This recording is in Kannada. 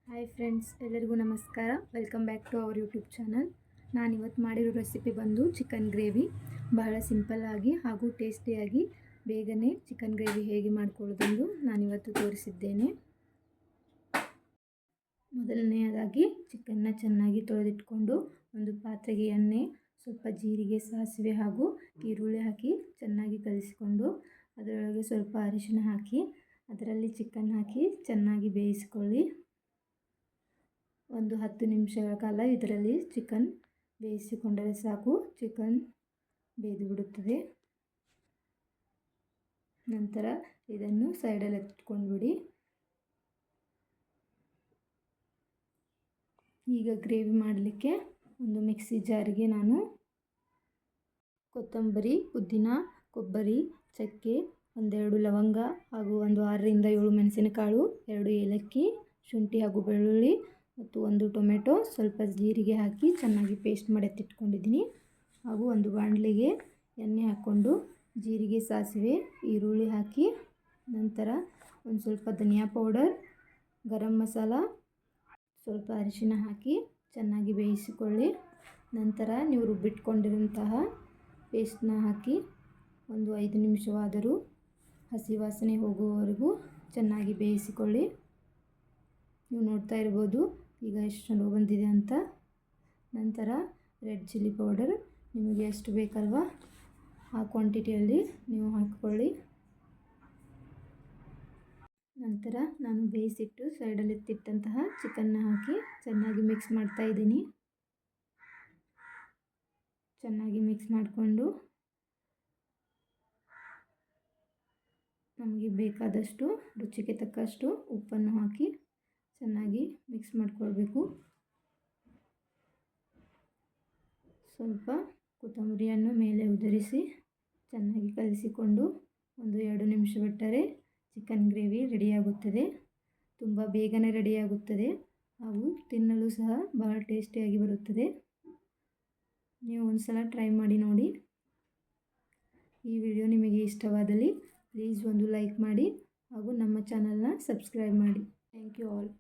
ಹಾಯ್ ಫ್ರೆಂಡ್ಸ್, ಎಲ್ಲರಿಗೂ ನಮಸ್ಕಾರ. Welcome back to our YouTube channel. ನಾನಿವತ್ತು ಮಾಡಿರೋ ರೆಸಿಪಿ ಬಂದು ಚಿಕನ್ ಗ್ರೇವಿ. ಬಹಳ ಸಿಂಪಲ್ಲಾಗಿ ಹಾಗೂ ಟೇಸ್ಟಿಯಾಗಿ ಬೇಗನೆ ಚಿಕನ್ ಗ್ರೇವಿ ಹೇಗೆ ಮಾಡ್ಕೊಳ್ಳೋದೆಂದು ನಾನಿವತ್ತು ತೋರಿಸಿದ್ದೇನೆ. ಮೊದಲನೆಯದಾಗಿ ಚಿಕನ್ನ ಚೆನ್ನಾಗಿ ತೊಳೆದಿಟ್ಕೊಂಡು ಒಂದು ಪಾತ್ರೆಗೆ ಎಣ್ಣೆ, ಸ್ವಲ್ಪ ಜೀರಿಗೆ, ಸಾಸಿವೆ ಹಾಗೂ ಈರುಳ್ಳಿ ಹಾಕಿ ಚೆನ್ನಾಗಿ ಕಲಿಸಿಕೊಂಡು ಅದರೊಳಗೆ ಸ್ವಲ್ಪ ಅರಿಶಿನ ಹಾಕಿ ಅದರಲ್ಲಿ ಚಿಕನ್ ಹಾಕಿ ಚೆನ್ನಾಗಿ ಬೇಯಿಸಿಕೊಳ್ಳಿ. ಒಂದು 10 ನಿಮಿಷಗಳ ಕಾಲ ಇದರಲ್ಲಿ ಚಿಕನ್ ಬೇಯಿಸಿಕೊಂಡರೆ ಸಾಕು. ಚಿಕನ್ ಬೇಯ್ದು ಬಿಡುತ್ತದೆ. ನಂತರ ಇದನ್ನು ಸೈಡಲ್ಲಿ ಎತ್ಕೊಂಡ್ಬಿಡಿ. ಈಗ ಗ್ರೇವಿ ಮಾಡಲಿಕ್ಕೆ ಒಂದು ಮಿಕ್ಸಿ ಜಾರಿಗೆ ನಾನು ಕೊತ್ತಂಬರಿ, ಪುದೀನ, ಕೊಬ್ಬರಿ, ಚಕ್ಕೆ, ಒಂದೆರಡು ಲವಂಗ ಹಾಗೂ ಒಂದು 6ರಿಂದ 7 ಮೆಣಸಿನಕಾಳು, 2 ಏಲಕ್ಕಿ, ಶುಂಠಿ ಹಾಗೂ ಬೆಳ್ಳುಳ್ಳಿ ಮತ್ತು ಒಂದು ಟೊಮೆಟೊ, ಸ್ವಲ್ಪ ಜೀರಿಗೆ ಹಾಕಿ ಚೆನ್ನಾಗಿ ಪೇಸ್ಟ್ ಮಾಡಿ ಎತ್ತಿಟ್ಕೊಂಡಿದ್ದೀನಿ. ಹಾಗೂ ಒಂದು ಬಾಣಲೆಗೆ ಎಣ್ಣೆ ಹಾಕ್ಕೊಂಡು ಜೀರಿಗೆ, ಸಾಸಿವೆ, ಈರುಳ್ಳಿ ಹಾಕಿ ನಂತರ ಒಂದು ಸ್ವಲ್ಪ ಧನಿಯಾ ಪೌಡರ್, ಗರಂ ಮಸಾಲ, ಸ್ವಲ್ಪ ಅರಿಶಿನ ಹಾಕಿ ಚೆನ್ನಾಗಿ ಬೇಯಿಸಿಕೊಳ್ಳಿ. ನಂತರ ನೀವು ರುಬ್ಬಿಟ್ಕೊಂಡಿರುವಂತಹ ಪೇಸ್ಟ್ನ ಹಾಕಿ ಒಂದು 5 ನಿಮಿಷವಾದರೂ ಹಸಿ ವಾಸನೆ ಹೋಗುವವರೆಗೂ ಚೆನ್ನಾಗಿ ಬೇಯಿಸಿಕೊಳ್ಳಿ. ನೀವು ನೋಡ್ತಾ ಇರ್ಬೋದು ಈಗ ಎಷ್ಟು ಚೆನ್ನಾಗಿ ಬಂದಿದೆ ಅಂತ. ನಂತರ ರೆಡ್ ಚಿಲ್ಲಿ ಪೌಡರ್ ನಿಮಗೆ ಎಷ್ಟು ಬೇಕಲ್ವ ಆ ಕ್ವಾಂಟಿಟಿಯಲ್ಲಿ ನೀವು ಹಾಕಿಕೊಳ್ಳಿ. ನಂತರ ನಾನು ಬೇಯಿಸಿಟ್ಟು ಸೈಡಲ್ಲಿ ಎತ್ತಿಟ್ಟಂತಹ ಚಿಕನ್ನ ಹಾಕಿ ಚೆನ್ನಾಗಿ ಮಿಕ್ಸ್ ಮಾಡ್ತಾ ಇದ್ದೀನಿ. ಚೆನ್ನಾಗಿ ಮಿಕ್ಸ್ ಮಾಡಿಕೊಂಡು ನಮಗೆ ಬೇಕಾದಷ್ಟು ರುಚಿಗೆ ತಕ್ಕಷ್ಟು ಉಪ್ಪನ್ನು ಹಾಕಿ ಚೆನ್ನಾಗಿ ಮಿಕ್ಸ್ ಮಾಡಿಕೊಳ್ಬೇಕು. ಸ್ವಲ್ಪ ಕೊತ್ತಂಬರಿಯನ್ನು ಮೇಲೆ ಉದುರಿಸಿ ಚೆನ್ನಾಗಿ ಕಲಿಸಿಕೊಂಡು ಒಂದು 2 ನಿಮಿಷ ಬಿಟ್ಟರೆ ಚಿಕನ್ ಗ್ರೇವಿ ರೆಡಿಯಾಗುತ್ತದೆ. ತುಂಬ ಬೇಗನೆ ರೆಡಿಯಾಗುತ್ತದೆ ಹಾಗೂ ತಿನ್ನಲು ಸಹ ಬಹಳ ಟೇಸ್ಟಿಯಾಗಿ ಬರುತ್ತದೆ. ನೀವು ಒಂದು ಸಲ ಟ್ರೈ ಮಾಡಿ ನೋಡಿ. ಈ ವಿಡಿಯೋ ನಿಮಗೆ ಇಷ್ಟವಾದಲ್ಲಿ ಪ್ಲೀಸ್ ಒಂದು ಲೈಕ್ ಮಾಡಿ ಹಾಗೂ ನಮ್ಮ ಚಾನಲ್ನ ಸಬ್ಸ್ಕ್ರೈಬ್ ಮಾಡಿ. Thank you all.